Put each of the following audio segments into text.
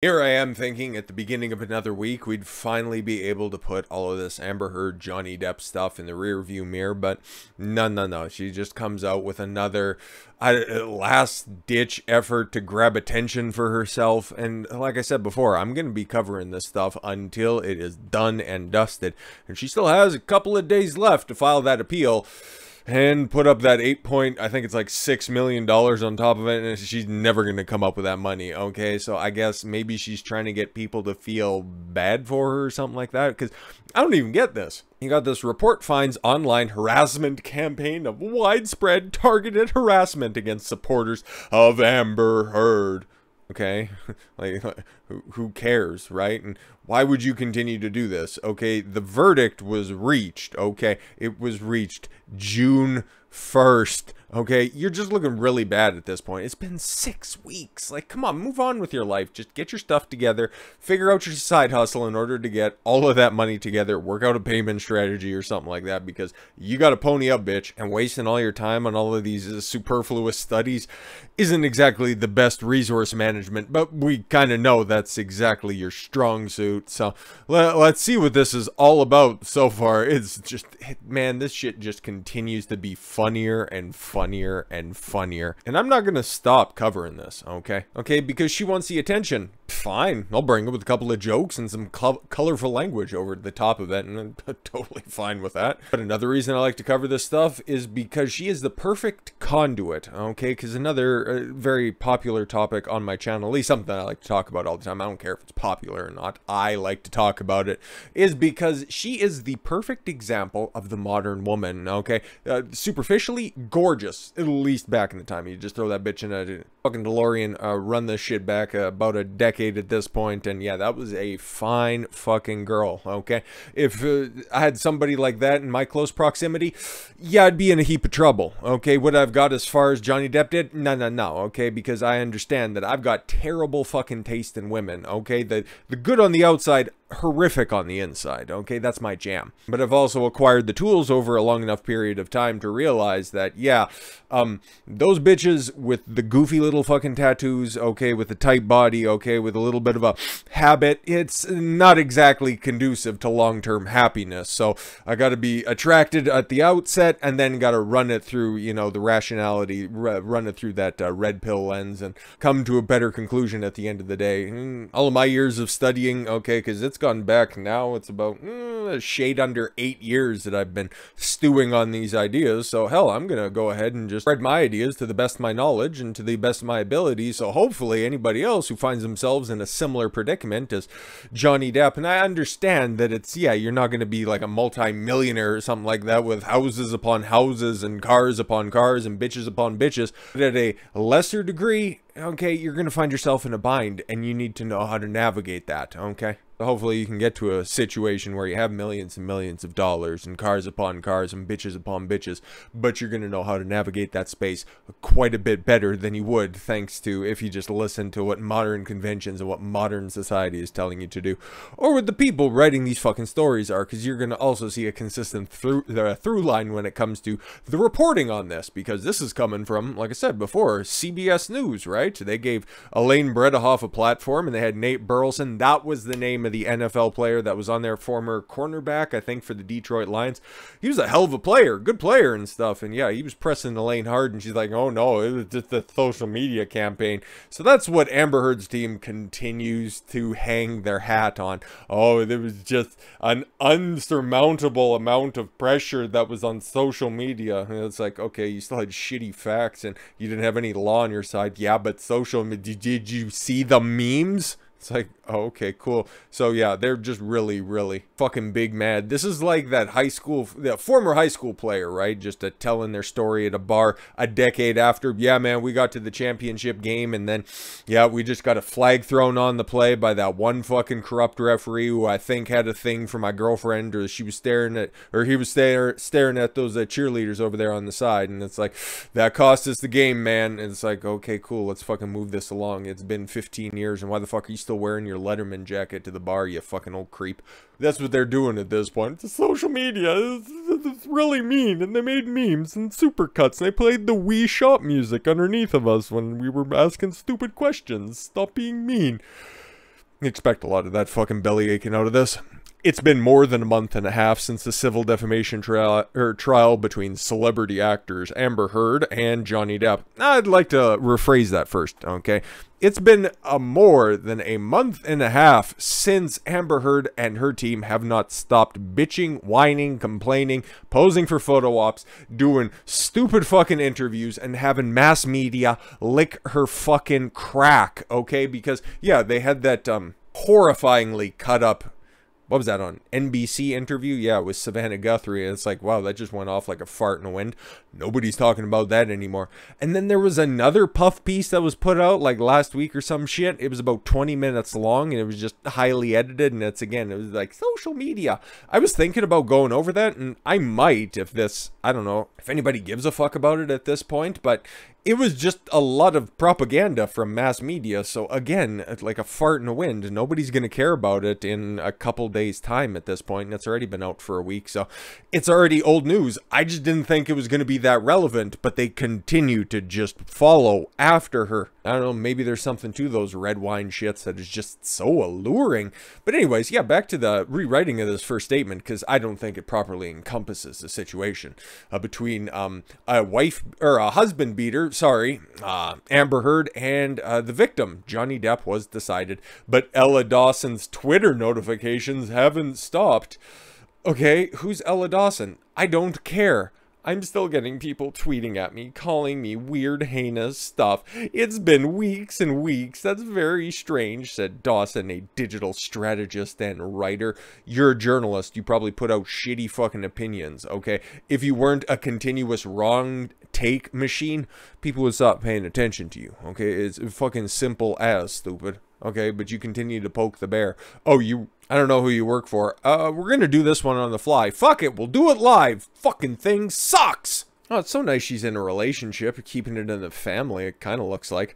Here I am thinking at the beginning of another week we'd finally be able to put all of this Amber Heard, Johnny Depp stuff in the rear view mirror, but no. She just comes out with another last-ditch effort to grab attention for herself, and like I said before, I'm going to be covering this stuff until it is done and dusted, and she still has a couple of days left to file that appeal and put up that I think it's like $6 million on top of it, and she's never going to come up with that money, okay? So I guess maybe she's trying to get people to feel bad for her or something like that, because I don't even get this. You got this report finds online harassment campaign of widespread targeted harassment against supporters of Amber Heard. Okay, like who cares, right? And why would you continue to do this? Okay, the verdict was reached. Okay, it was reached June 1st. Okay, you're just looking really bad at this point. It's been 6 weeks. Like, come on, move on with your life. Just get your stuff together. Figure out your side hustle in order to get all of that money together. Work out a payment strategy or something like that, because you got to pony up, bitch. And wasting all your time on all of these superfluous studies isn't exactly the best resource management, but we kind of know that's exactly your strong suit. So let's see what this is all about so far. It's just, man, this shit just continues to be funnier and funnier and funnier, and I'm not gonna stop covering this, okay, because she wants the attention. Fine, I'll bring it with a couple of jokes and some colorful language over the top of it, and I'm totally fine with that. But another reason I like to cover this stuff is because she is the perfect conduit, okay? Because another very popular topic on my channel, at least something I like to talk about all the time, I don't care if it's popular or not, I like to talk about it, is because she is the perfect example of the modern woman, okay? Superficially gorgeous, at least back in the time. You just throw that bitch in a fucking DeLorean, run this shit back about a decade at this point, and yeah, that was a fine fucking girl, okay? If I had somebody like that in my close proximity, yeah, I'd be in a heap of trouble, okay? What I've got as far as Johnny Depp did? No, okay? Because I understand that I've got terrible fucking taste in women, okay? The good on the outside, horrific on the inside, okay? That's my jam. But I've also acquired the tools over a long enough period of time to realize that, yeah, those bitches with the goofy little fucking tattoos, okay, with the tight body, okay, with a little bit of a habit, it's not exactly conducive to long-term happiness. So I gotta be attracted at the outset, and then gotta run it through, you know, the rationality, run it through that red pill lens, and come to a better conclusion at the end of the day. All of my years of studying, okay, because it's gone back now, it's about a shade under 8 years that I've been stewing on these ideas. So hell, I'm gonna go ahead and just spread my ideas to the best of my knowledge and to the best of my ability, so hopefully anybody else who finds themselves in a similar predicament as Johnny Depp, and I understand that it's, yeah, you're not going to be like a multi-millionaire or something like that with houses upon houses and cars upon cars and bitches upon bitches, but at a lesser degree, okay, you're going to find yourself in a bind, and you need to know how to navigate that, okay? So hopefully you can get to a situation where you have millions and millions of dollars and cars upon cars and bitches upon bitches, but you're going to know how to navigate that space quite a bit better than you would thanks to if you just listen to what modern conventions and what modern society is telling you to do, or what the people writing these fucking stories are, because you're going to also see a consistent through line when it comes to the reporting on this, because this is coming from, like I said before, CBS News, right? They gave Elaine Bredehoff a platform, and they had Nate Burleson. That was the name of the NFL player that was on their former cornerback, I think, for the Detroit Lions. He was a hell of a player, good player and stuff, and yeah, he was pressing Elaine hard, and she's like, oh no, it was just a social media campaign. So that's what Amber Heard's team continues to hang their hat on. Oh, there was just an unsurmountable amount of pressure that was on social media. And it's like, okay, you still had shitty facts, and you didn't have any law on your side. Yeah, but social media, did you see the memes? It's like, oh, okay, cool. So yeah, they're just really fucking big mad. This is like that former high school player, right? Just telling their story at a bar a decade after. Yeah, man, we got to the championship game, and then, yeah, we just got a flag thrown on the play by that one fucking corrupt referee who I think had a thing for my girlfriend, or she was staring at, or he was staring at those cheerleaders over there on the side, and it's like, that cost us the game, man. And it's like, okay, cool, let's fucking move this along. It's been 15 years, and why the fuck are you still wearing your Letterman jacket to the bar, you fucking old creep? That's what they're doing at this point. It's social media. It's really mean, and they made memes and supercuts, and they played the Wii Shop music underneath of us when we were asking stupid questions. Stop being mean. Expect a lot of that fucking belly aching out of this. It's been more than a month and a half since the civil defamation trial between celebrity actors Amber Heard and Johnny Depp. I'd like to rephrase that first, okay? It's been more than a month and a half since Amber Heard and her team have not stopped bitching, whining, complaining, posing for photo ops, doing stupid fucking interviews, and having mass media lick her fucking crack, okay? Because, yeah, they had that horrifyingly cut up, what was that, on NBC interview? Yeah, with Savannah Guthrie. And it's like, wow, that just went off like a fart in the wind. Nobody's talking about that anymore. And then there was another puff piece that was put out like last week or some shit. It was about 20 minutes long and it was just highly edited. And it's, again, it was like social media. I was thinking about going over that, and I might, if this, I don't know if anybody gives a fuck about it at this point, but it was just a lot of propaganda from mass media. So again, like a fart in the wind. Nobody's going to care about it in a couple days time at this point, and it's already been out for a week, so it's already old news. I just didn't think it was going to be that relevant, but they continue to just follow after her. I don't know, maybe there's something to those red wine shits that is just so alluring. But anyways, yeah, back to the rewriting of this first statement, because I don't think it properly encompasses the situation between a wife, or a husband beater, Amber Heard, and the victim, Johnny Depp, was decided. But Ella Dawson's Twitter notifications haven't stopped. Okay, who's Ella Dawson? I don't care. I'm still getting people tweeting at me, calling me weird, heinous stuff. It's been weeks and weeks. That's very strange, said Dawson, a digital strategist and writer. You're a journalist. You probably put out shitty fucking opinions, okay? If you weren't a continuous wrong take machine, people would stop paying attention to you, okay? It's fucking simple as stupid, okay? But you continue to poke the bear. Oh, I don't know who you work for. We're gonna do this one on the fly. Fuck it, we'll do it live. Fucking thing sucks. Oh, it's so nice she's in a relationship, keeping it in the family, it kind of looks like.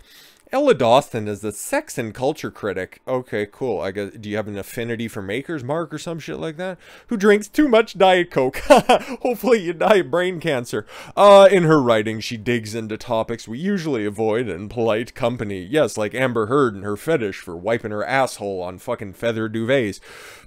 Ella Dawson is the sex and culture critic. Okay, cool. I guess, do you have an affinity for Maker's Mark or some shit like that? Who drinks too much Diet Coke? Hopefully you die of brain cancer. In her writing, she digs into topics we usually avoid in polite company. Yes, like Amber Heard and her fetish for wiping her asshole on fucking feather duvets.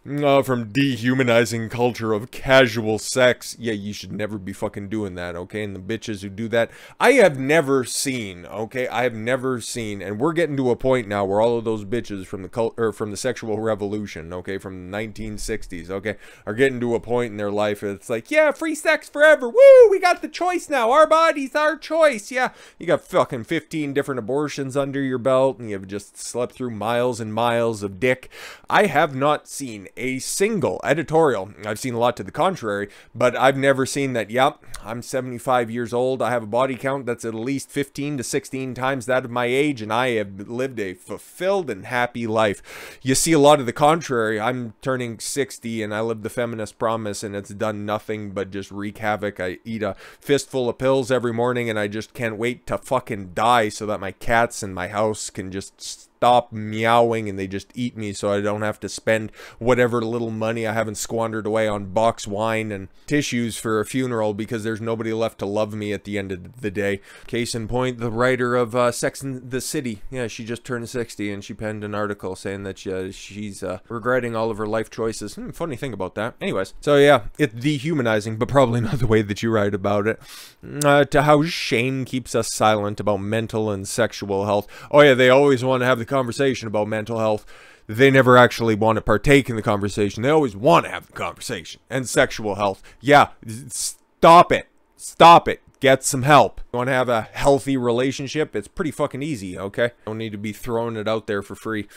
From dehumanizing culture of casual sex. Yeah, you should never be fucking doing that, okay? And the bitches who do that, I have never seen, okay? I have never seen, and we're getting to a point now where all of those bitches from the sexual revolution, okay, from the 1960s, okay, are getting to a point in their life it's like, yeah, free sex forever. Woo, we got the choice now. Our body's our choice. Yeah, you got fucking 15 different abortions under your belt, and you've just slept through miles and miles of dick. I have not seen a single editorial. I've seen a lot to the contrary, but I've never seen that, yep, I'm 75 years old, I have a body count that's at least 15 to 16 times that of my age, and I have lived a fulfilled and happy life. You see a lot of the contrary. I'm turning 60 and I live the feminist promise, and it's done nothing but just wreak havoc. I eat a fistful of pills every morning, and I just can't wait to fucking die so that my cats in my house can just stop meowing and they just eat me, so I don't have to spend whatever little money I haven't squandered away on box wine and tissues for a funeral, because there's nobody left to love me at the end of the day. Case in point, the writer of Sex and the City. Yeah, she just turned 60 and she penned an article saying that she's regretting all of her life choices. Funny thing about that. Anyways, so yeah, it's dehumanizing, but probably not the way that you write about it. To how shame keeps us silent about mental and sexual health. Oh yeah, they always want to have the conversation about mental health. They never actually want to partake in the conversation. They always want to have the conversation. And sexual health. Yeah, stop it. Stop it. Get some help. You want to have a healthy relationship? It's pretty fucking easy, okay? Don't need to be throwing it out there for free.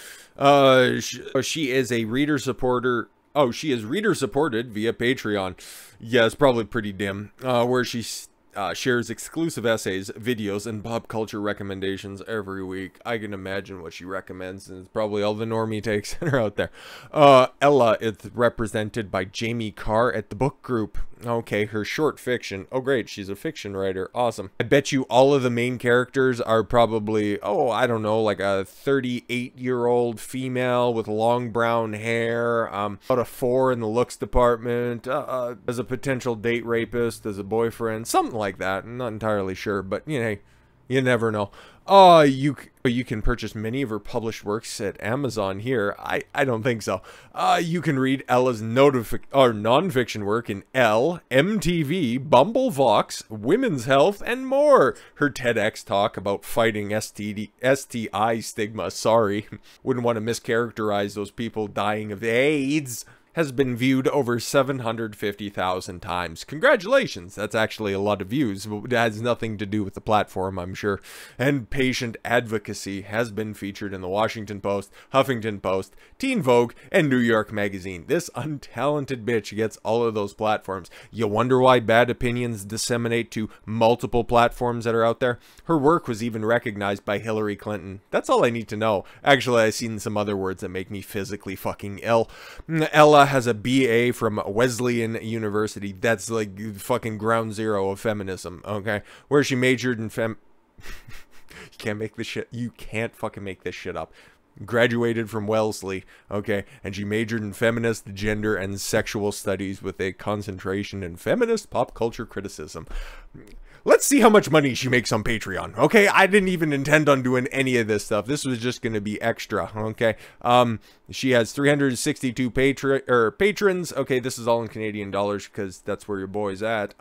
She is a reader supporter. Oh, she is reader supported via Patreon. Yeah, it's probably pretty dim. Where she shares exclusive essays, videos, and pop culture recommendations every week. I can imagine what she recommends, and it's probably all the normie takes that are out there. Ella is represented by Jamie Carr at the book group. Okay, her short fiction. Oh, great, she's a fiction writer. Awesome. I bet you all of the main characters are probably, oh, I don't know, like a 38-year-old female with long brown hair, about a 4 in the looks department, as a potential date rapist, as a boyfriend, something like that. I'm not entirely sure, but, you know, you never know. You can purchase many of her published works at Amazon here. I don't think so. You can read Ella's non-fiction work in Elle, MTV, Bumble Vox, Women's Health, and more. Her TEDx talk about fighting STI stigma, sorry, wouldn't want to mischaracterize those people dying of AIDS, has been viewed over 750,000 times. Congratulations, that's actually a lot of views, but it has nothing to do with the platform, I'm sure. And patient advocacy has been featured in the Washington Post, Huffington Post, Teen Vogue, and New York Magazine. This untalented bitch gets all of those platforms. You wonder why bad opinions disseminate to multiple platforms that are out there? Her work was even recognized by Hillary Clinton. That's all I need to know. Actually, I've seen some other words that make me physically fucking ill. Ella has a BA from Wesleyan University. That's like fucking ground zero of feminism, okay? Where she majored in You can't make this shit. You can't fucking make this shit up. Graduated from Wellesley, okay? And she majored in feminist, gender, and sexual studies with a concentration in feminist pop culture criticism. Let's see how much money she makes on Patreon, okay? I didn't even intend on doing any of this stuff. This was just going to be extra, okay? She has 362 patrons. Okay, this is all in Canadian dollars because that's where your boy's at.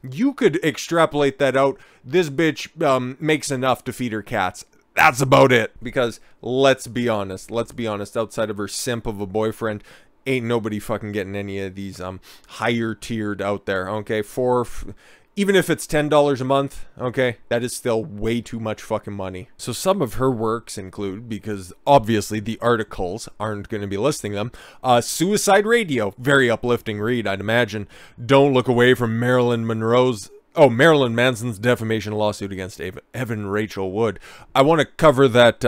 You could extrapolate that out. This bitch makes enough to feed her cats. That's about it. Because let's be honest, outside of her simp of a boyfriend, ain't nobody fucking getting any of these higher tiered out there, okay? Even if it's $10 a month, okay, that is still way too much fucking money. So some of her works include, because obviously the articles aren't going to be listing them, Suicide Radio, very uplifting read, I'd imagine. Don't Look Away from Marilyn Manson's defamation lawsuit against Evan Rachel Wood. I want to cover that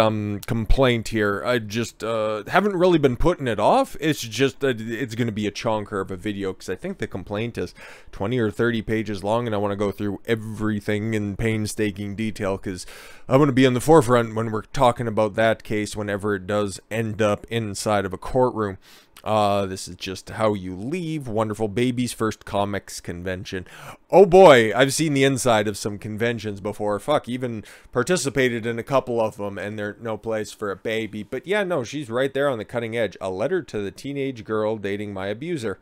complaint here. I just haven't really been putting it off. It's just it's going to be a chonker of a video because I think the complaint is 20 or 30 pages long, and I want to go through everything in painstaking detail because I want to be on the forefront when we're talking about that case whenever it does end up inside of a courtroom. This is just how you leave. Wonderful Baby's first comics convention. Oh boy, I've seen the inside of some conventions before. Fuck, even participated in a couple of them, and there's no place for a baby. But yeah, no, she's right there on the cutting edge. A letter to the teenage girl dating my abuser.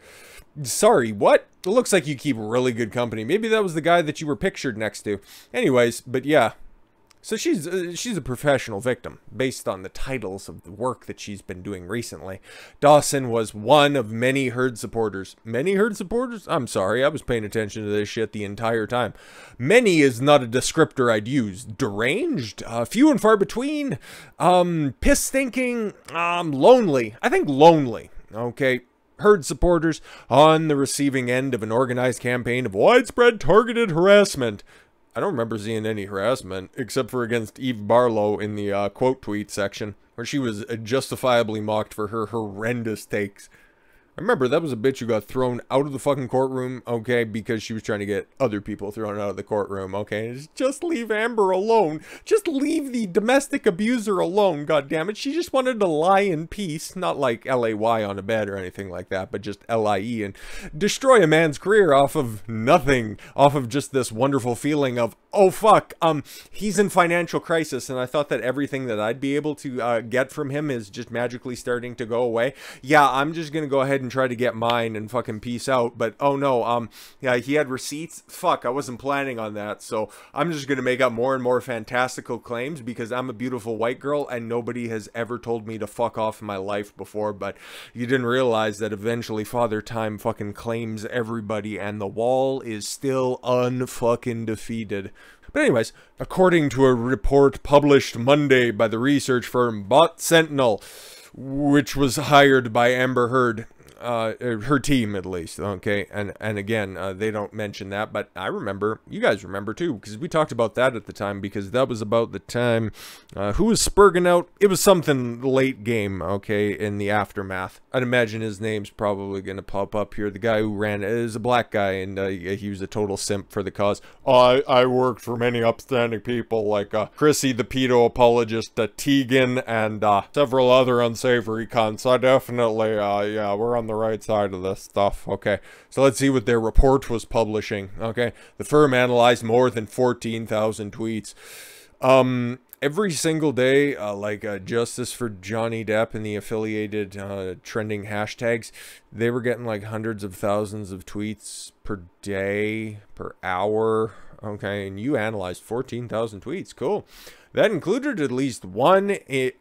Sorry, what? It looks like you keep really good company. Maybe that was the guy that you were pictured next to. Anyways, but yeah. So she's a professional victim, based on the titles of the work that she's been doing recently. Dawson was one of many Heard supporters. Many Heard supporters? I'm sorry, I was paying attention to this shit the entire time. Many is not a descriptor I'd use. Deranged? Few and far between? Piss-thinking? Lonely. I think lonely, okay? Heard supporters on the receiving end of an organized campaign of widespread targeted harassment. I don't remember seeing any harassment, except for against Eve Barlow in the quote tweet section, where she was justifiably mocked for her horrendous takes. I remember that was a bitch who got thrown out of the fucking courtroom, okay, because she was trying to get other people thrown out of the courtroom, okay? Just leave Amber alone. Just leave the domestic abuser alone, goddammit. She just wanted to lie in peace, not like L-A-Y on a bed or anything like that, but just L-I-E, and destroy a man's career off of nothing, off of just this wonderful feeling of, oh fuck, he's in financial crisis, and I thought that everything that I'd be able to get from him is just magically starting to go away. Yeah, I'm just gonna go ahead and try to get mine and fucking peace out, but oh no, yeah, he had receipts. Fuck, I wasn't planning on that, so I'm just gonna make up more and more fantastical claims because I'm a beautiful white girl and nobody has ever told me to fuck off in my life before. But you didn't realize that eventually Father Time fucking claims everybody and the wall is still unfucking defeated. But anyways, according to a report published Monday by the research firm Sentinel, which was hired by Amber Heard, her team at least, okay, and again, they don't mention that, but I remember, you guys remember too, because we talked about that at the time, because that was about the time, who was spurging out? It was something late game, okay, in the aftermath. I'd imagine his name's probably gonna pop up here. The guy who ran it is a black guy, and he was a total simp for the cause. I worked for many upstanding people, like Chrissy the pedo apologist, Tegan, and several other unsavory cunts. I definitely, yeah, we're on the right side of this stuff, okay? So let's see what their report was publishing, okay? The firm analyzed more than 14,000 tweets. every single day, justice for Johnny Depp and the affiliated trending hashtags, they were getting like hundreds of thousands of tweets per day, per hour. Okay, and you analyzed 14,000 tweets. Cool. That included at least one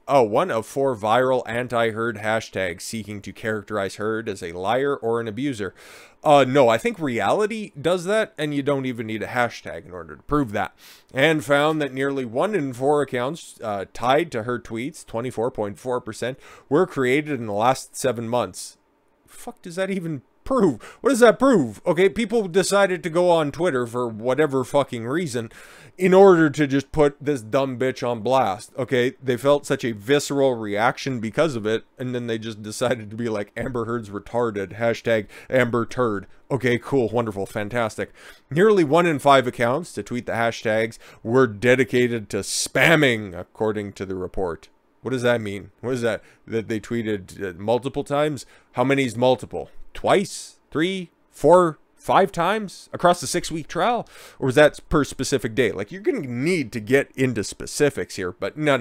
of 4 viral anti-Heard hashtags seeking to characterize Heard as a liar or an abuser. No, I think reality does that, and you don't even need a hashtag in order to prove that. And found that nearly 1 in 4 accounts tied to Heard tweets, 24.4%, were created in the last 7 months. Fuck does that even prove? What does that prove? Okay, people decided to go on Twitter for whatever fucking reason in order to just put this dumb bitch on blast. Okay, they felt such a visceral reaction because of it, and then they just decided to be like, Amber Heard's retarded, hashtag Amber Turd. Okay, cool, wonderful, fantastic. Nearly 1 in 5 accounts to tweet the hashtags were dedicated to spamming, according to the report. What does that mean? What is that? That they tweeted multiple times? How many is multiple? Twice? 3? 4? 5 times across the 6-week trial? Or was that per specific day? Like, you're going to need to get into specifics here, but no.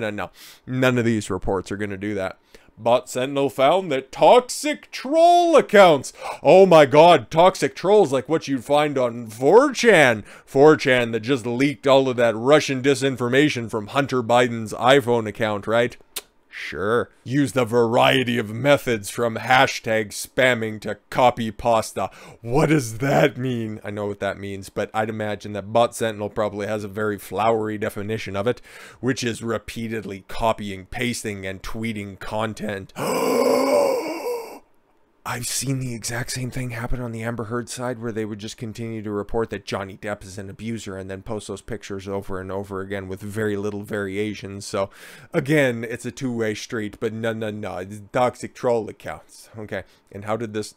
None of these reports are going to do that. But Sentinel found that toxic troll accounts. Oh my god, toxic trolls like what you'd find on 4chan. 4chan that just leaked all of that Russian disinformation from Hunter Biden's iPhone account, right? Sure. Used a variety of methods from hashtag spamming to copy pasta. What does that mean? I know what that means, but I'd imagine that Bot Sentinel probably has a very flowery definition of it, which is repeatedly copying, pasting, and tweeting content. I've seen the exact same thing happen on the Amber Heard side, where they would just continue to report that Johnny Depp is an abuser and then post those pictures over and over again with very little variation. So, again, it's a two-way street, but no. It's toxic troll accounts. Okay, and how did this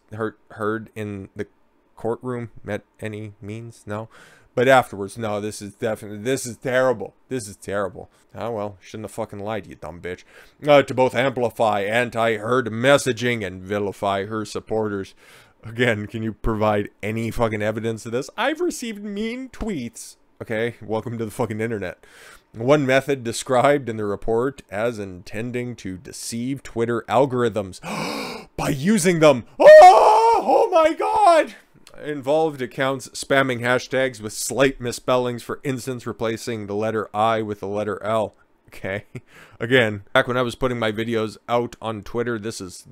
Heard in the courtroom met any means? No. But afterwards, no, this is terrible. This is terrible. Oh, well, shouldn't have fucking lied, you dumb bitch. To both amplify anti-Heard messaging and vilify her supporters. Again, can you provide any fucking evidence of this? I've received mean tweets. Okay, welcome to the fucking internet. One method described in the report as intending to deceive Twitter algorithms by using them. Oh my god! Involved accounts spamming hashtags with slight misspellings, for instance, replacing the letter I with the letter L. Okay. Again, back when I was putting my videos out on Twitter, this is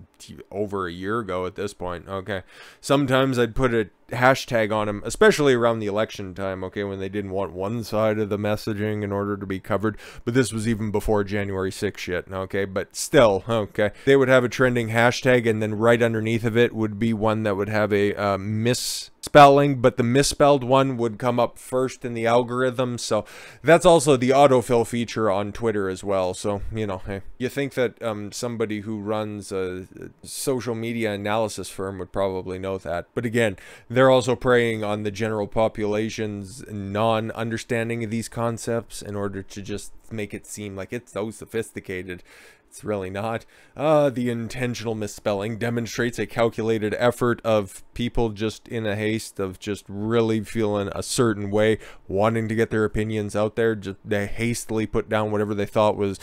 over a year ago at this point, okay. Sometimes I'd put a hashtag on them, especially around the election time, okay, when they didn't want one side of the messaging in order to be covered. But this was even before January 6th shit, okay, but still, okay. They would have a trending hashtag, and then right underneath of it would be one that would have a misspelling, but the misspelled one would come up first in the algorithm. So that's also the autofill feature on Twitter as well. So, you know, hey, you think that somebody who runs a social media analysis firm would probably know that. But again, they're also preying on the general population's non-understanding of these concepts in order to just make it seem like it's so sophisticated. It's really not. The intentional misspelling demonstrates a calculated effort of people just in a haste of just really feeling a certain way, wanting to get their opinions out there. Just they hastily put down whatever they thought was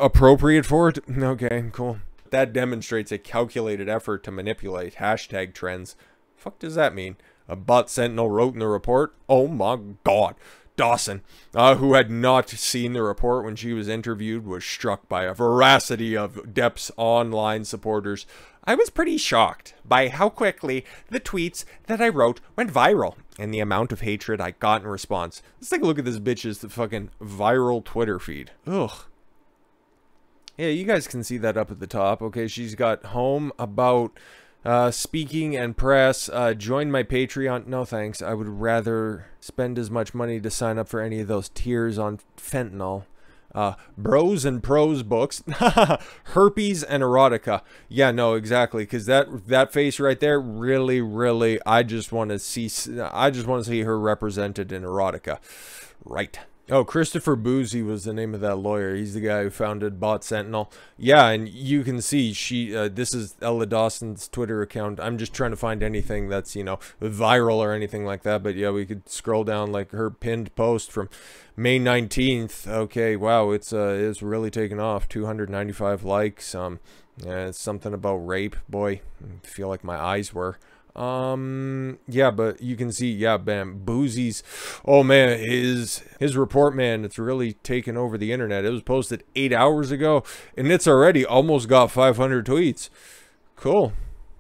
appropriate for it. Okay, cool. That demonstrates a calculated effort to manipulate hashtag trends. Fuck does that mean? A Bot Sentinel wrote in the report. Oh my god. Dawson, who had not seen the report when she was interviewed, was struck by a veracity of Depp's online supporters. I was pretty shocked by how quickly the tweets that I wrote went viral and the amount of hatred I got in response. Let's take a look at this bitch's fucking viral Twitter feed. Ugh. Yeah, you guys can see that up at the top. Okay, she's got home, about, speaking and press. Join my Patreon. No thanks. I would rather spend as much money to sign up for any of those tiers on fentanyl. Bros and Pros books. Herpes and erotica. Yeah, no, exactly. Because that face right there, really, I just want to see her represented in erotica. Right. Oh, Christopher Boozy was the name of that lawyer. He's the guy who founded Bot Sentinel. Yeah, and you can see this is Ella Dawson's Twitter account. I'm just trying to find anything that's, you know, viral or anything like that. But yeah, we could scroll down, like her pinned post from May 19th. Okay, wow, it's really taken off. 295 likes. Yeah, it's something about rape. Boy, I feel like my eyes were. Yeah, but you can see, yeah, bam, Boozy's, oh man, his report, man, it's really taken over the internet. It was posted 8 hours ago, and it's already almost got 500 tweets. Cool.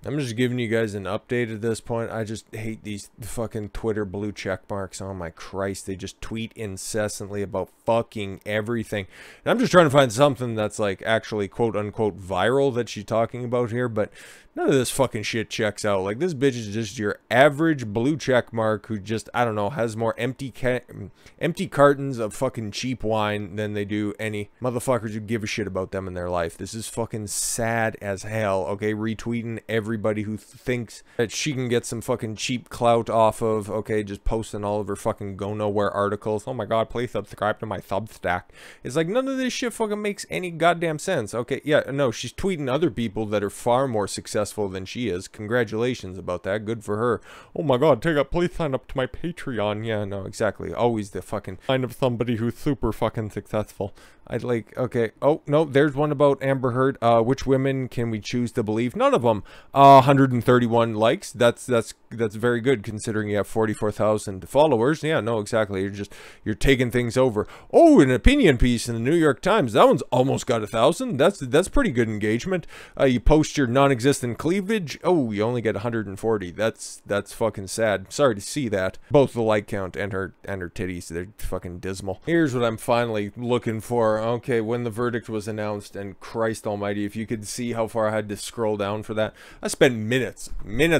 I'm just giving you guys an update at this point. I just hate these fucking Twitter blue check marks. Oh my Christ, they just tweet incessantly about fucking everything. And I'm just trying to find something that's like actually quote unquote viral that she's talking about here, but none of this fucking shit checks out. Like, this bitch is just your average blue check mark who just, I don't know, has more empty cartons of fucking cheap wine than they do any motherfuckers who give a shit about them in their life. This is fucking sad as hell, okay? Retweeting everybody who thinks that she can get some fucking cheap clout off of, okay, just posting all of her fucking go nowhere articles. Oh my god, please subscribe to my Substack. It's like, none of this shit fucking makes any goddamn sense. Okay, yeah, no, she's tweeting other people that are far more successful than she is. Congratulations about that. Good for her. Oh my god, please sign up to my Patreon. Yeah, no, exactly. Always the fucking sign of somebody who's super fucking successful. I'd like, okay. Oh, no, there's one about Amber Heard. Which women can we choose to believe? None of them. 131 likes. That's very good considering you have 44,000 followers. Yeah, no, exactly. You're taking things over. Oh, an opinion piece in the New York Times. That one's almost got 1,000. That's pretty good engagement. You post your non-existent cleavage. Oh, you only get 140. That's fucking sad. Sorry to see that. Both the like count and her titties, they're fucking dismal. Here's what I'm finally looking for. Okay, when the verdict was announced, and Christ almighty, if you could see how far I had to scroll down for that. I spent minutes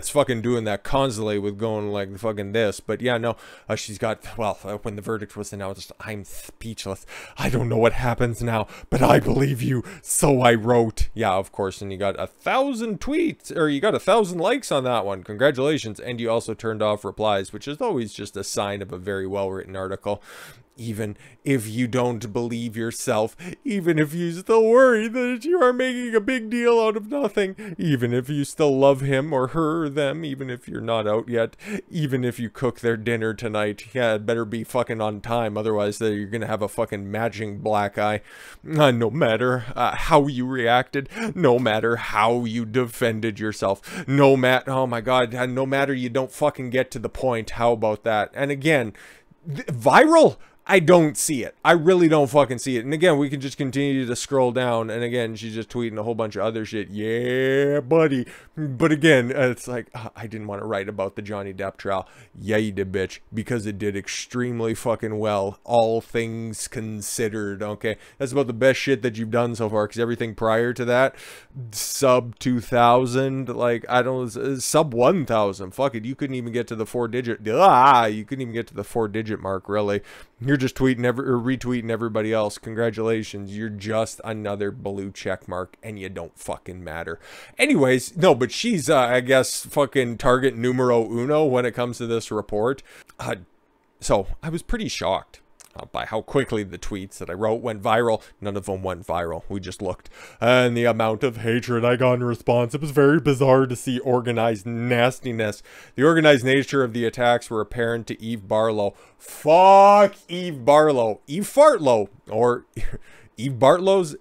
fucking doing that constantly with going like fucking this. But yeah, no, she's got, well, when the verdict was announced, I'm speechless. I don't know what happens now, but I believe you, so I wrote. Yeah, of course, and you got 1,000 tweets, or you got 1,000 likes on that one. Congratulations. And you also turned off replies, which is always just a sign of a very well written article. Even if you don't believe yourself, even if you still worry that you are making a big deal out of nothing, even if you still love him or her or them, even if you're not out yet, even if you cook their dinner tonight, yeah, it better be fucking on time, otherwise you're gonna have a fucking matching black eye. No matter how you reacted, no matter how you defended yourself, no matter, oh my god, no matter you don't fucking get to the point, how about that? And again, viral? I don't see it. I really don't fucking see it. And again, we can just continue to scroll down. And again, she's just tweeting a whole bunch of other shit. Yeah, buddy. But again, it's like, I didn't want to write about the Johnny Depp trial. Yeah, you did, bitch. Because it did extremely fucking well. All things considered, okay? That's about the best shit that you've done so far. Because everything prior to that, sub 2,000, like, I don't know, sub 1,000. Fuck it. You couldn't even get to the 4-digit. You couldn't even get to the 4-digit mark, really. You're just tweeting or retweeting everybody else. Congratulations. You're just another blue check mark and you don't fucking matter. Anyways, no, but she's, I guess, fucking target numero uno when it comes to this report. So I was pretty shocked by how quickly the tweets that I wrote went viral. None of them went viral. We just looked. And the amount of hatred I got in response, it was very bizarre to see organized nastiness. The organized nature of the attacks were apparent to Eve Barlow. Fuck Eve Barlow. Eve Fartlow. Or Eve Barlow's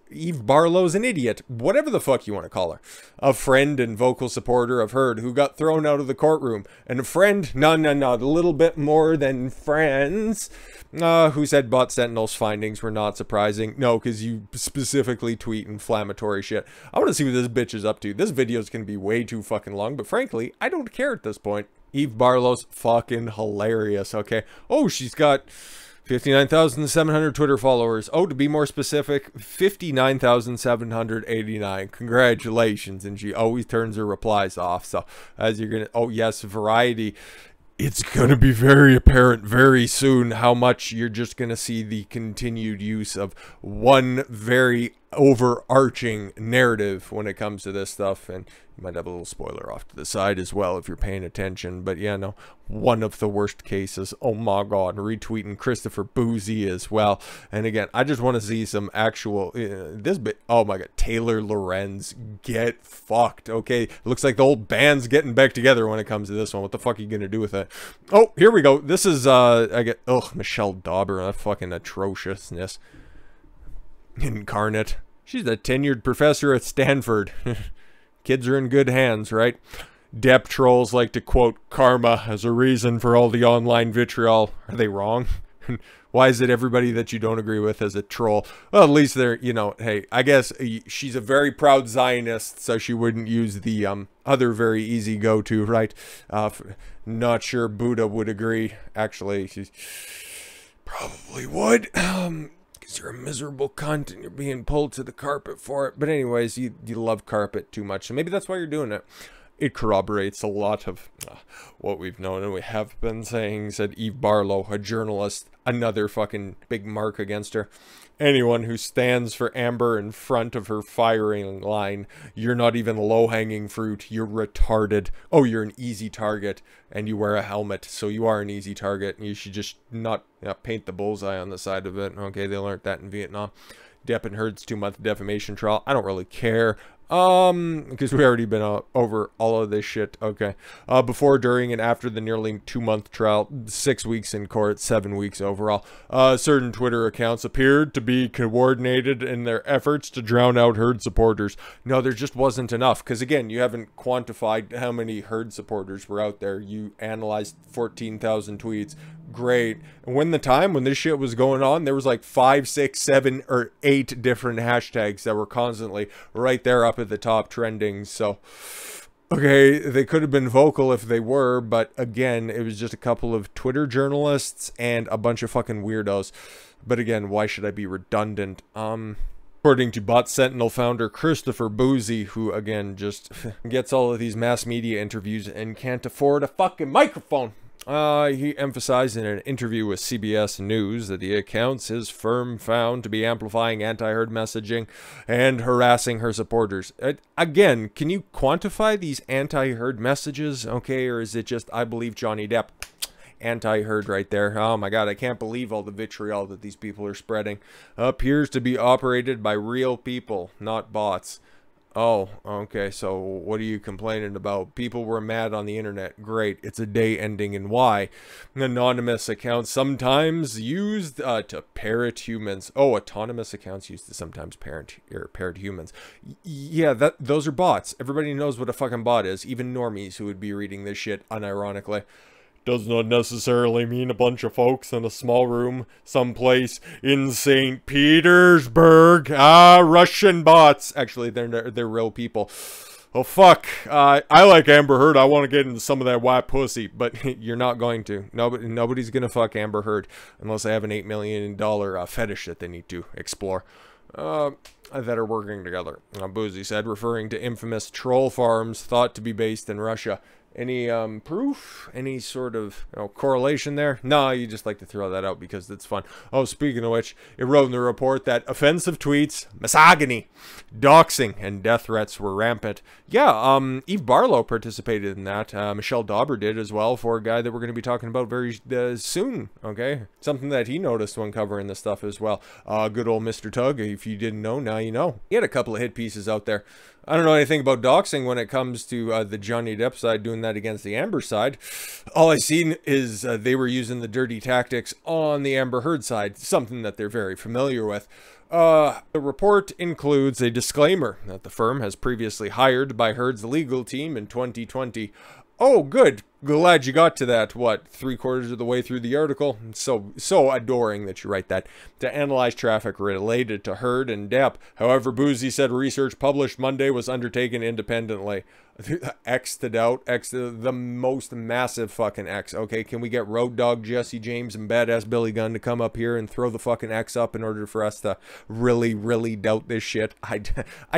an idiot. Whatever the fuck you want to call her. A friend and vocal supporter of Heard who got thrown out of the courtroom. And a friend, no, a little bit more than friends, who said Bot Sentinel's findings were not surprising. No, because you specifically tweet inflammatory shit. I want to see what this bitch is up to. This video is going to be way too fucking long, but frankly, I don't care at this point. Eve Barlow's fucking hilarious, okay? Oh, she's got 59,700 Twitter followers. Oh, to be more specific, 59,789. Congratulations. And she always turns her replies off. So as you're going to, oh yes, variety. It's going to be very apparent very soon how much you're just going to see the continued use of one very overarching narrative when it comes to this stuff. And you might have a little spoiler off to the side as well if you're paying attention. But yeah, no, one of the worst cases. Oh my god, retweeting Christopher Boozy as well. And again, I just want to see some actual this bit. Oh my god, Taylor Lorenz, get fucked. Okay, looks like the old band's getting back together when it comes to this one. What the fuck are you gonna do with it? Oh, here we go. This is I get Michelle Dauber, that fucking atrociousness incarnate. She's a tenured professor at Stanford. Kids are in good hands, right? Depp trolls like to quote karma as a reason for all the online vitriol. Are they wrong? Why is it everybody that you don't agree with is a troll? Well, at least they're, you know, hey, I guess she's a very proud Zionist, so she wouldn't use the other very easy go-to, right? Not sure Buddha would agree. Actually, she probably would. You're a miserable cunt and you're being pulled to the carpet for it. But anyways, you love carpet too much, so maybe that's why you're doing it. It corroborates a lot of what we've known and we have been saying, said Eve Barlow, a journalist. Another fucking big mark against her. Anyone who stands for Amber in front of her firing line, you're not even low-hanging fruit, you're retarded. Oh, you're an easy target, and you wear a helmet, so you are an easy target. You should just not paint the bullseye on the side of it. Okay, they learned that in Vietnam. Depp and Heard's 2-month defamation trial. I don't really care. Because we already been over all of this shit. Okay. Before, during, and after the nearly 2-month trial, 6 weeks in court, 7 weeks overall, certain Twitter accounts appeared to be coordinated in their efforts to drown out Heard supporters. No, there just wasn't enough. Because again, you haven't quantified how many Heard supporters were out there. You analyzed 14,000 tweets. Great. And when this shit was going on, there was like 5, 6, 7, or 8 different hashtags that were constantly right there up at the top trending. So okay, they could have been vocal if they were, but again, it was just a couple of Twitter journalists and a bunch of fucking weirdos. But again, why should I be redundant? According to Bot Sentinel founder Christopher Boozy, who again just gets all of these mass media interviews and can't afford a fucking microphone. He emphasized in an interview with CBS News that the accounts his firm found to be amplifying anti-Heard messaging and harassing her supporters. Again, can you quantify these anti-Heard messages? Okay, or is it just, I believe Johnny Depp? Anti-Heard right there. Oh my god, I can't believe all the vitriol that these people are spreading. Appears to be operated by real people, not bots. Oh, okay, so what are you complaining about? People were mad on the internet. Great, it's a day ending in Y. Anonymous accounts sometimes used to parrot humans. Oh, autonomous accounts used to sometimes parrot humans. Yeah, those are bots. Everybody knows what a fucking bot is, even normies who would be reading this shit unironically. Does not necessarily mean a bunch of folks in a small room someplace in St. Petersburg. Russian bots. Actually, they're real people. Oh, fuck. I like Amber Heard. I want to get into some of that white pussy, but you're not going to. Nobody's going to fuck Amber Heard unless they have an $8 million fetish that they need to explore. That are working together. Boozy said, referring to infamous troll farms thought to be based in Russia. Any proof? Any sort of correlation there? No, you just like to throw that out because it's fun. Oh, speaking of which, it wrote in the report that offensive tweets, misogyny, doxing, and death threats were rampant. Yeah, Eve Barlow participated in that. Michelle Dauber did as well, for a guy that we're going to be talking about very soon, okay? Something that he noticed when covering this stuff as well. Good old Mr. Tug, if you didn't know, now you know. He had a couple of hit pieces out there. I don't know anything about doxing when it comes to the Johnny Depp side doing that against the Amber side. All I've seen is they were using the dirty tactics on the Amber Heard side, something that they're very familiar with. The report includes a disclaimer that the firm has previously hired by Heard's legal team in 2020. Oh, good. Glad you got to that, what, 3/4 of the way through the article? So adoring that you write that. To analyze traffic related to Heard and Depp. However, Boozy said research published Monday was undertaken independently. X'd out. The most massive fucking X. Okay, can we get Road Dogg Jesse James and Badass Billy Gunn to come up here and throw the fucking X up in order for us to really, really doubt this shit? I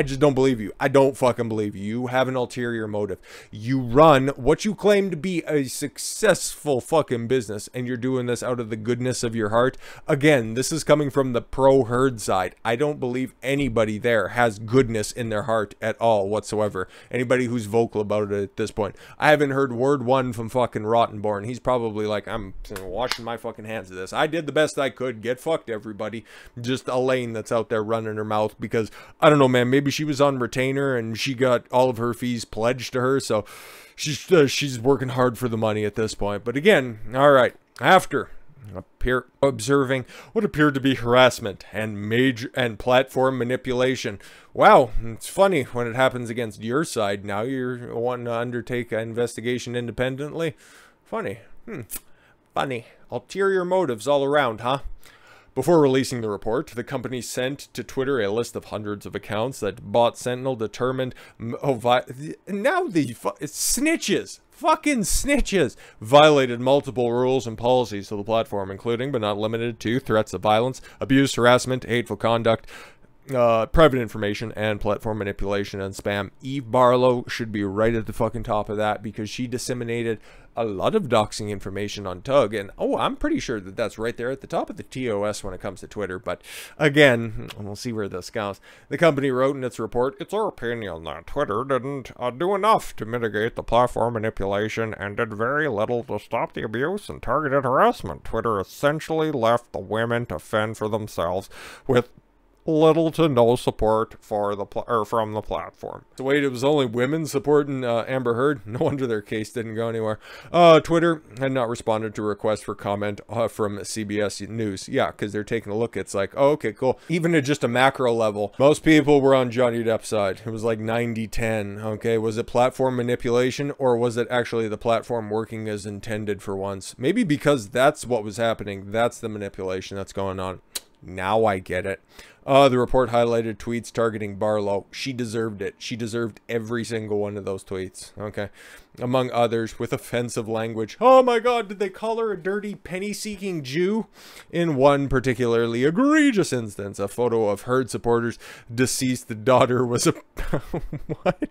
just don't believe you. I don't fucking believe you. You have an ulterior motive. You run what you claim to be be a successful fucking business and you're doing this out of the goodness of your heart. Again, this is coming from the pro-Heard side. I don't believe anybody there has goodness in their heart at all whatsoever. Anybody who's vocal about it at this point. I haven't heard word one from fucking Rottenborn. He's probably like, I'm washing my fucking hands of this. I did the best I could. Get fucked, everybody. Just Elaine that's out there running her mouth because, I don't know, man, maybe she was on retainer and she got all of her fees pledged to her, so she's working hard for the money at this point. But again, all right, after observing what appeared to be harassment and platform manipulation. Wow, it's funny when it happens against your side. Now you're wanting to undertake an investigation independently. Funny. Funny. Ulterior motives all around, huh? Before releasing the report, the company sent to Twitter a list of hundreds of accounts that bot Sentinel determined now the snitches, fucking snitches, violated multiple rules and policies of the platform, including but not limited to threats of violence, abuse, harassment, hateful conduct, private information, and platform manipulation and spam. Eve Barlow should be right at the fucking top of that because she disseminated a lot of doxing information on Tug, and I'm pretty sure that that's right there at the top of the TOS when it comes to Twitter. But again, we'll see where this goes. The company wrote in its report, "It's our opinion that Twitter didn't do enough to mitigate the platform manipulation and did very little to stop the abuse and targeted harassment. Twitter essentially left the women to fend for themselves with little to no support for from the platform." So wait, it was only women supporting Amber Heard? No wonder their case didn't go anywhere. Twitter had not responded to a request for comment from CBS News. Yeah, because they're taking a look. It's like, oh, okay, cool. Even at just a macro level, most people were on Johnny Depp's side. It was like 90-10. Okay, was it platform manipulation or was it actually the platform working as intended for once? Maybe because that's what was happening. That's the manipulation that's going on. Now I get it. The report highlighted tweets targeting Barlow. She deserved it. She deserved every single one of those tweets. Okay. Among others, with offensive language. Oh my God, did they call her a dirty penny-seeking Jew? In one particularly egregious instance, a photo of Heard supporters' deceased daughter was a... what?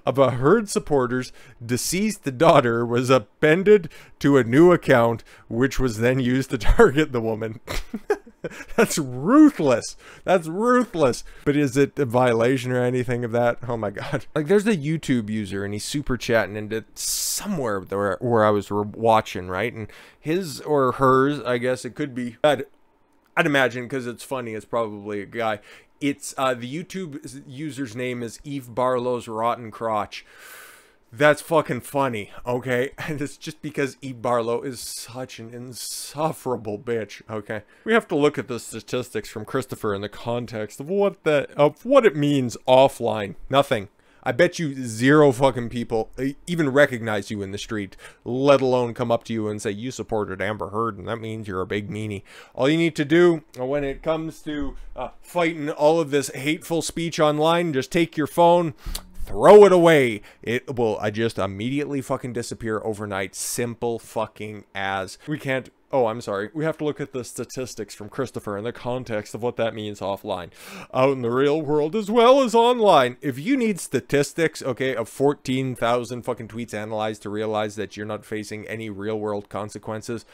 Of a Heard supporter's deceased daughter was appended to a new account, which was then used to target the woman. That's ruthless. That's ruthless. But is it a violation or anything of that? Oh my God. Like, there's a YouTube user and he's super chatting into somewhere where I was watching, right? And his or hers, I guess it could be, I'd imagine, because it's funny, it's probably a guy. It's the YouTube user's name is Eve Barlow's Rotten Crotch. That's fucking funny, okay? And it's just because Eve Barlow is such an insufferable bitch, okay? We have to look at the statistics from Christopher in the context of what it means offline. Nothing. I bet you zero fucking people even recognize you in the street, let alone come up to you and say you supported Amber Heard, and that means you're a big meanie. All you need to do when it comes to fighting all of this hateful speech online, just take your phone, throw it away. It will just immediately fucking disappear overnight. Simple fucking as. We can't... Oh, I'm sorry. We have to look at the statistics from Christopher in the context of what that means offline. Out in the real world as well as online. If you need statistics, okay, of 14,000 fucking tweets analyzed to realize that you're not facing any real world consequences,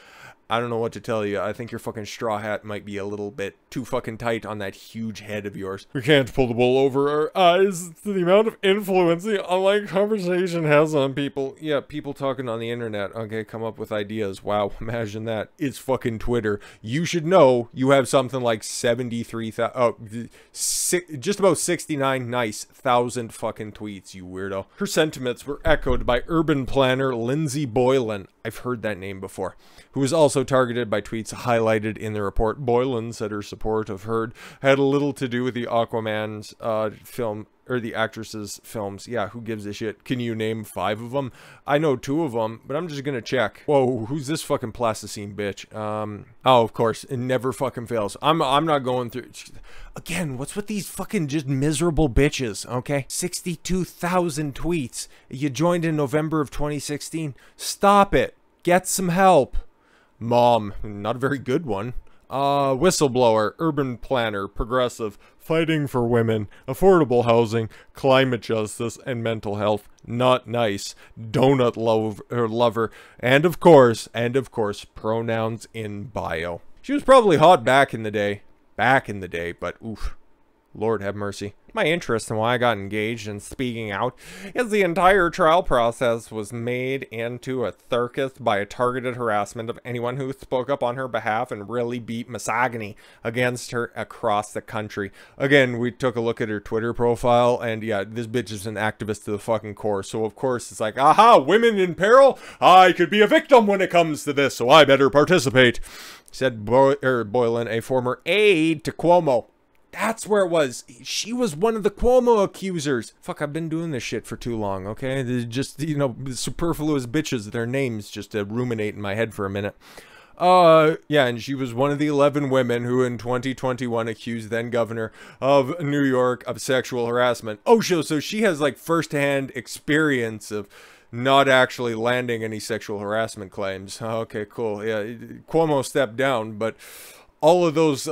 I don't know what to tell you. I think your fucking straw hat might be a little bit too fucking tight on that huge head of yours. We can't pull the wool over our eyes to the amount of influence the online conversation has on people. Yeah, people talking on the internet, okay, come up with ideas. Wow, imagine that. It's fucking Twitter. You should know you have something like 73,000, just about 69,000 fucking tweets, you weirdo. Her sentiments were echoed by urban planner Lindsey Boylan. I've heard that name before. Who was also targeted by tweets highlighted in the report. Boylan said her support of Heard had little to do with the Aquaman's film, or the actress's films. Yeah, who gives a shit? Can you name 5 of them? I know 2 of them, but I'm just gonna check. Whoa, who's this fucking plasticine bitch? Oh, of course, it never fucking fails. I'm not going through... Again, what's with these fucking just miserable bitches, okay? 62,000 tweets. You joined in November of 2016. Stop it. Get some help. Mom, not a very good one. Whistleblower, urban planner, progressive, fighting for women, affordable housing, climate justice, and mental health. Not nice. Donut lover, and of course, pronouns in bio. She was probably hot back in the day, but oof. Lord have mercy. My interest in why I got engaged in speaking out is the entire trial process was made into a circus by a targeted harassment of anyone who spoke up on her behalf and really beat misogyny against her across the country. Again, we took a look at her Twitter profile, and yeah, this bitch is an activist to the fucking core. So of course it's like, aha, women in peril? I could be a victim when it comes to this, so I better participate, said Boylan, a former aide to Cuomo. That's where it was. She was one of the Cuomo accusers. Fuck, I've been doing this shit for too long, okay? They're just, you know, superfluous bitches, their names just ruminate in my head for a minute. Yeah, and she was one of the 11 women who in 2021 accused then governor of New York of sexual harassment. Oh, so she has like firsthand experience of not actually landing any sexual harassment claims. Okay, cool. Yeah, Cuomo stepped down, but all of those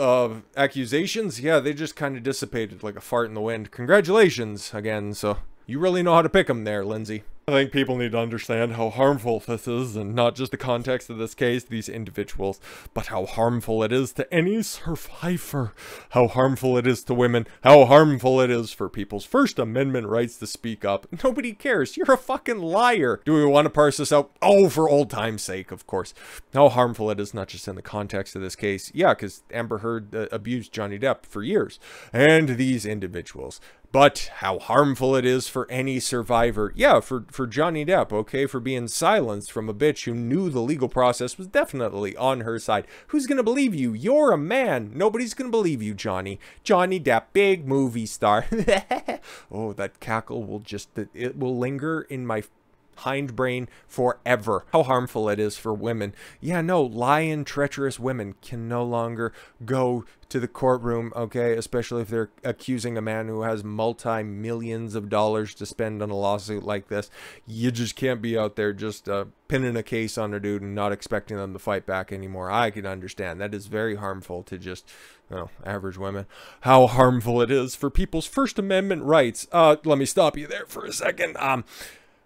accusations, yeah, they just kind of dissipated like a fart in the wind. Congratulations again. So you really know how to pick them there, Lindsey. I think people need to understand how harmful this is, and not just the context of this case, these individuals, but how harmful it is to any survivor, how harmful it is to women, how harmful it is for people's First Amendment rights to speak up. Nobody cares. You're a fucking liar. Do we want to parse this out? Oh, for old time's sake, of course. How harmful it is, not just in the context of this case. Yeah, because Amber Heard abused Johnny Depp for years, and these individuals. But how harmful it is for any survivor. Yeah, for Johnny Depp, okay, for being silenced from a bitch who knew the legal process was definitely on her side. Who's gonna believe you? You're a man. Nobody's gonna believe you, Johnny. Johnny Depp, big movie star. Oh, that cackle will just, it will linger in my hindbrain forever. How harmful it is for women. Yeah, no, lying, treacherous women can no longer go to the courtroom, okay, especially if they're accusing a man who has multi-millions of dollars to spend on a lawsuit like this. You just can't be out there just pinning a case on a dude and not expecting them to fight back anymore. I can understand. That is very harmful to just, well, average women. How harmful it is for people's First Amendment rights. Let me stop you there for a second.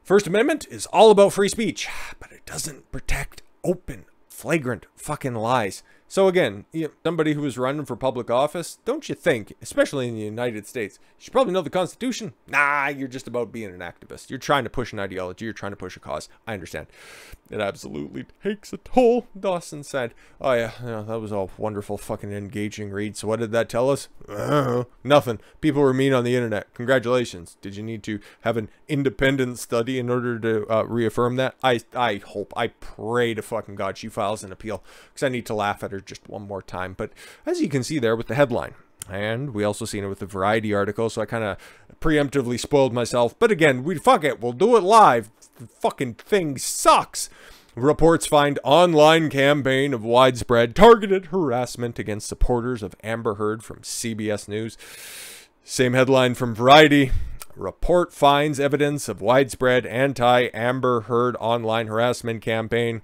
First Amendment is all about free speech, but it doesn't protect open, flagrant fucking lies. So again, somebody who is running for public office, don't you think, especially in the United States, you should probably know the Constitution? Nah, you're just about being an activist. You're trying to push an ideology. You're trying to push a cause. I understand. It absolutely takes a toll, Dawson said. Oh yeah, that was a wonderful fucking engaging read. So what did that tell us? Nothing. People were mean on the internet. Congratulations. Did you need to have an independent study in order to reaffirm that? I hope, I pray to fucking God she files an appeal, because I need to laugh at her just one more time. But as you can see there with the headline, and we also seen it with the Variety article, so I kind of preemptively spoiled myself. But again, fuck it, we'll do it live. The fucking thing sucks. Reports find online campaign of widespread targeted harassment against supporters of Amber Heard from CBS News. Same headline from Variety. Report finds evidence of widespread anti-Amber Heard online harassment campaign.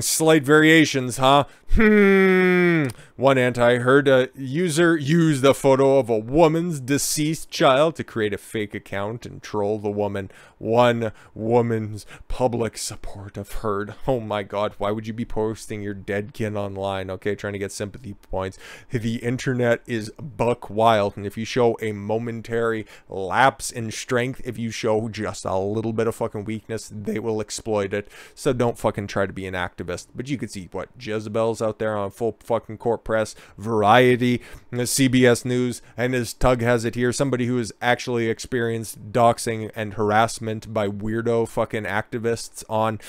Slight variations, huh? One anti-Heard user used a photo of a woman's deceased child to create a fake account and troll the woman. One woman's public support of Heard. Oh my God, why would you be posting your dead kid online? Okay, trying to get sympathy points. The internet is buck wild, and if you show a momentary lapse in strength, if you show just a little bit of fucking weakness, they will exploit it. So don't fucking try to be an activist. But you could see what Jezebel's out there on full fucking court press, Variety, CBS News, and as Tug has it here, somebody who has actually experienced doxing and harassment by weirdo fucking activists on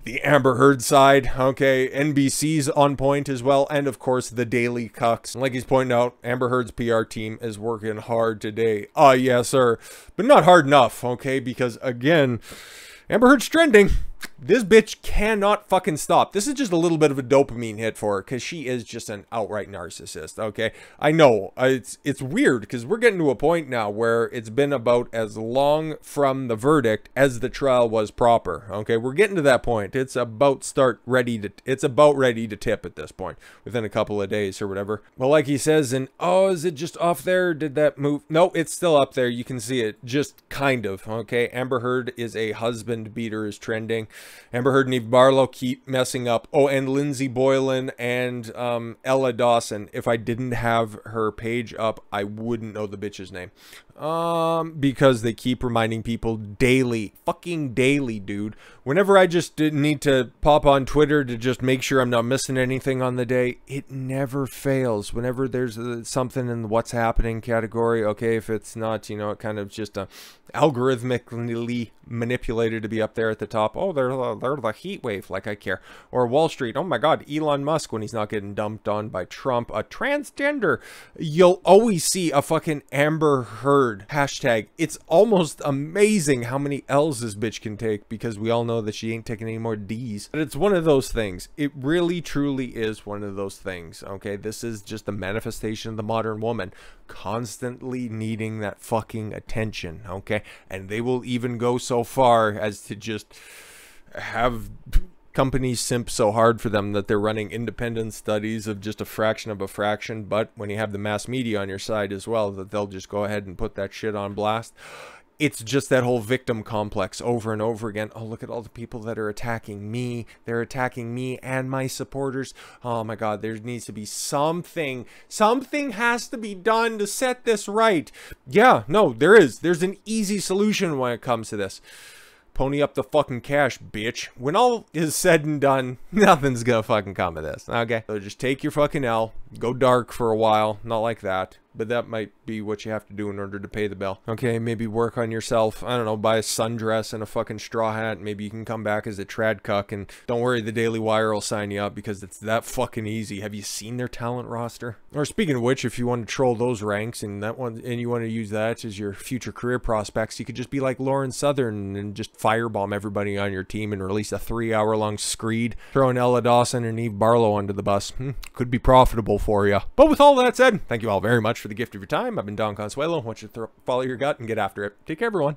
the Amber Heard side. Okay, NBC's on point as well, and of course the Daily Cucks. Like he's pointing out, Amber Heard's PR team is working hard today. Yes sir, but not hard enough, okay, because again, Amber Heard's trending. This bitch cannot fucking stop. This is just a little bit of a dopamine hit for her because she is just an outright narcissist, okay? I know, it's weird because we're getting to a point now where it's been about as long from the verdict as the trial was proper, okay? We're getting to that point. It's about ready to tip at this point, within a couple of days or whatever. Well, like he says, and oh, is it just off there? Did that move? No, it's still up there. You can see it, just kind of, okay? Amber Heard is a husband beater is trending. Amber Heard and Eve Barlow keep messing up. Oh, and Lindsey Boylan and Ella Dawson. If I didn't have her page up, I wouldn't know the bitch's name. Because they keep reminding people daily, fucking daily, dude. Whenever I just need to pop on Twitter to just make sure I'm not missing anything on the day, it never fails. Whenever there's something in the what's happening category, okay, if it's not, you know, it kind of just algorithmically manipulated to be up there at the top. Oh, they're the heat wave, like I care. Or Wall Street, oh my god, Elon Musk when he's not getting dumped on by Trump, a transgender. You'll always see a fucking Amber Heard hashtag. It's almost amazing how many L's this bitch can take because we all know that she ain't taking any more D's. But it's one of those things. It really truly is one of those things, okay? This is just a manifestation of the modern woman constantly needing that fucking attention, okay? And they will even go so far as to just have companies simp so hard for them that they're running independent studies of just a fraction of a fraction. But when you have the mass media on your side as well, that they'll just go ahead and put that shit on blast. It's just that whole victim complex over and over again. Oh, look at all the people that are attacking me. They're attacking me and my supporters. Oh my god, there needs to be something. Something has to be done to set this right. Yeah, no, there is. There's an easy solution when it comes to this. Pony up the fucking cash, bitch. When all is said and done, nothing's gonna fucking come of this, okay? So just take your fucking L, go dark for a while, not like that, but that might be what you have to do in order to pay the bill. Okay, maybe work on yourself, I don't know, buy a sundress and a fucking straw hat, maybe you can come back as a trad cuck, and don't worry, the Daily Wire will sign you up because it's that fucking easy. Have you seen their talent roster? Or speaking of which, if you want to troll those ranks and you want to use that as your future career prospects, you could just be like Lauren Southern and just firebomb everybody on your team and release a 3-hour-long screed, throwing Ella Dawson and Eve Barlow under the bus. Could be profitable for you. But with all that said, thank you all very much for the gift of your time. I've been Don Consuelo. I want you to follow your gut and get after it. Take care, everyone.